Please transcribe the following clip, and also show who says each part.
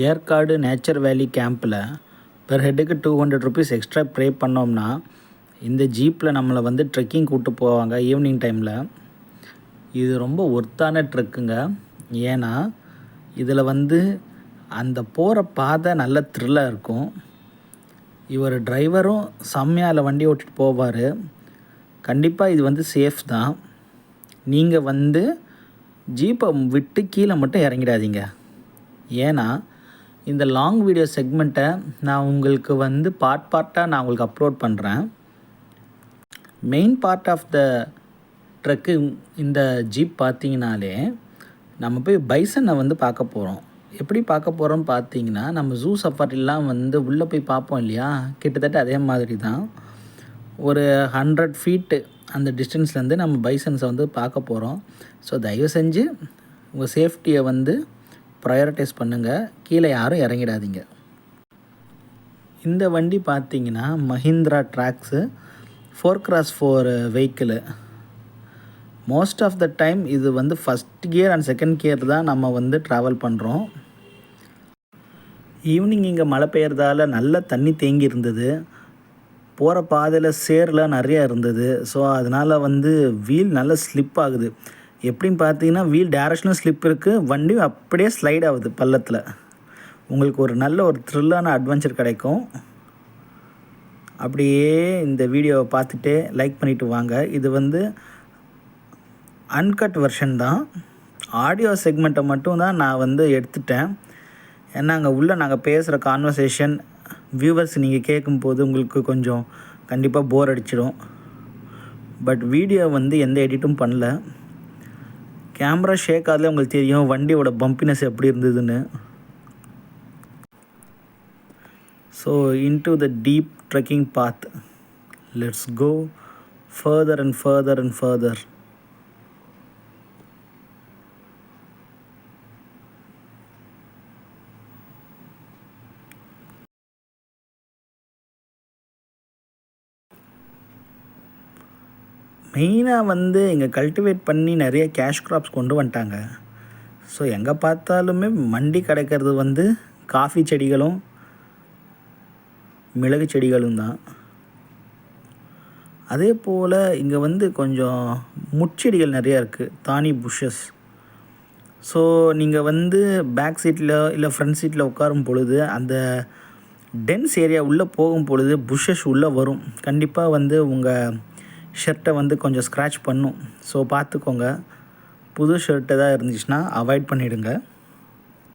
Speaker 1: Yercaud nature வேலி கேம்பில் per ஹெட்டுக்கு 200 rupees extra pray பண்ணோம்னா இந்த ஜீப்பில் நம்மளை வந்து ட்ரெக்கிங் கூப்பிட்டு போவாங்க ஈவினிங் டைமில். இது ரொம்ப ஒர்த்தான ட்ரெக்குங்க. ஏன்னா இதில் வந்து அந்த போகிற பாதை நல்ல த்ரில்லாக இருக்கும். இவர் டிரைவரும் செம்மையால் வண்டி ஓட்டிகிட்டு போவார். கண்டிப்பாக இது வந்து சேஃப் தான். நீங்கள் வந்து ஜீப்பை விட்டு கீழே மட்டும் இறங்கிடாதீங்க. ஏன்னா இந்த லாங் வீடியோ செக்மெண்ட்டை நான் உங்களுக்கு வந்து பார்ட்டாக நான் உங்களுக்கு அப்லோட் பண்ணுறேன். Main part of the trek இந்த ஜீப் பார்த்தீங்கனாலே நம்ம போய் பைசனை வந்து பார்க்க போகிறோம். எப்படி பார்க்க போகிறோம்னு பார்த்தீங்கன்னா, நம்ம ஜூ சஃபாரிலாம் வந்து உள்ளே போய் பார்ப்போம் இல்லையா, கிட்டத்தட்ட அதே மாதிரி தான். ஒரு 100 ஃபீட்டு அந்த டிஸ்டன்ஸ்லேருந்து நம்ம பைசன்ஸை வந்து பார்க்க போகிறோம். ஸோ தயவு செஞ்சு உங்கள் சேஃப்டியை வந்து ப்ரையாரிட்டைஸ் பண்ணுங்கள். கீழே யாரும் இறங்கிடாதீங்க. இந்த வண்டி பார்த்தீங்கன்னா Mahindra Trax 4x4 vehicle. Most of the time இது வந்து first gear and second gear தான் நம்ம வந்து ட்ராவல் பண்ணுறோம். ஈவினிங் இங்கே மழை பெய்யறதால நல்ல தண்ணி தேங்கி இருந்தது. போகிற பாதையில் சேர்லாம் நிறையா இருந்தது. ஸோ அதனால் வந்து வீல் நல்லா ஸ்லிப் ஆகுது. எப்படின்னு பார்த்தீங்கன்னா வீல் டேரக்ஷனும் ஸ்லிப் இருக்குது, வண்டியும் அப்படியே ஸ்லைட் ஆகுது பள்ளத்தில். உங்களுக்கு ஒரு நல்ல ஒரு த்ரில்லான அட்வென்ச்சர் கிடைக்கும். அப்படியே இந்த வீடியோவை பார்த்துட்டே லைக் பண்ணிவிட்டு வாங்க. இது வந்து அன்கட் வெர்ஷன் தான். ஆடியோ செக்மெண்ட்டை மட்டும் தான் நான் வந்து எடுத்துட்டேன். ஏன்னா அங்கே உள்ளே நாங்கள் பேசுகிற கான்வர்சேஷன் வியூவர்ஸ் நீங்கள் கேட்கும்போது உங்களுக்கு கொஞ்சம் கண்டிப்பாக போர் அடிச்சிடும். பட் வீடியோ வந்து எந்த எடிட்டும் பண்ணல. கேமரா ஷேக் ஆகல, உங்களுக்கு தெரியும் வண்டியோட பம்பினஸ் எப்படி இருந்ததுன்னு. So into the deep trekking path, let's go further and further and further. மெயினாக வந்து இங்கே கல்டிவேட் பண்ணி நிறைய கேஷ் க்ராப்ஸ் கொண்டு வந்துட்டாங்க. ஸோ எங்கே பார்த்தாலுமே மண்டி கிடைக்கிறது வந்து காஃபி செடிகளும் மிளகு செடிகளும் தான். அதே போல் இங்கே வந்து கொஞ்சம் முட்செடிகள் நிறையா இருக்குது, தானி புஷ்ஷஸ். ஸோ நீங்கள் வந்து பேக் சீட்டில் இல்லை ஃப்ரண்ட் சீட்டில் உட்காரும் பொழுது அந்த டென்ஸ் ஏரியா உள்ளே போகும் பொழுது புஷ்ஷஸ் உள்ளே வரும். கண்டிப்பாக வந்து உங்கள் ஷர்ட்டை வந்து கொஞ்சம் ஸ்க்ராட்ச் பண்ணும். ஸோ பார்த்துக்கோங்க. புது ஷர்ட்டு தான் இருந்துச்சுன்னா அவாய்ட் பண்ணிவிடுங்க.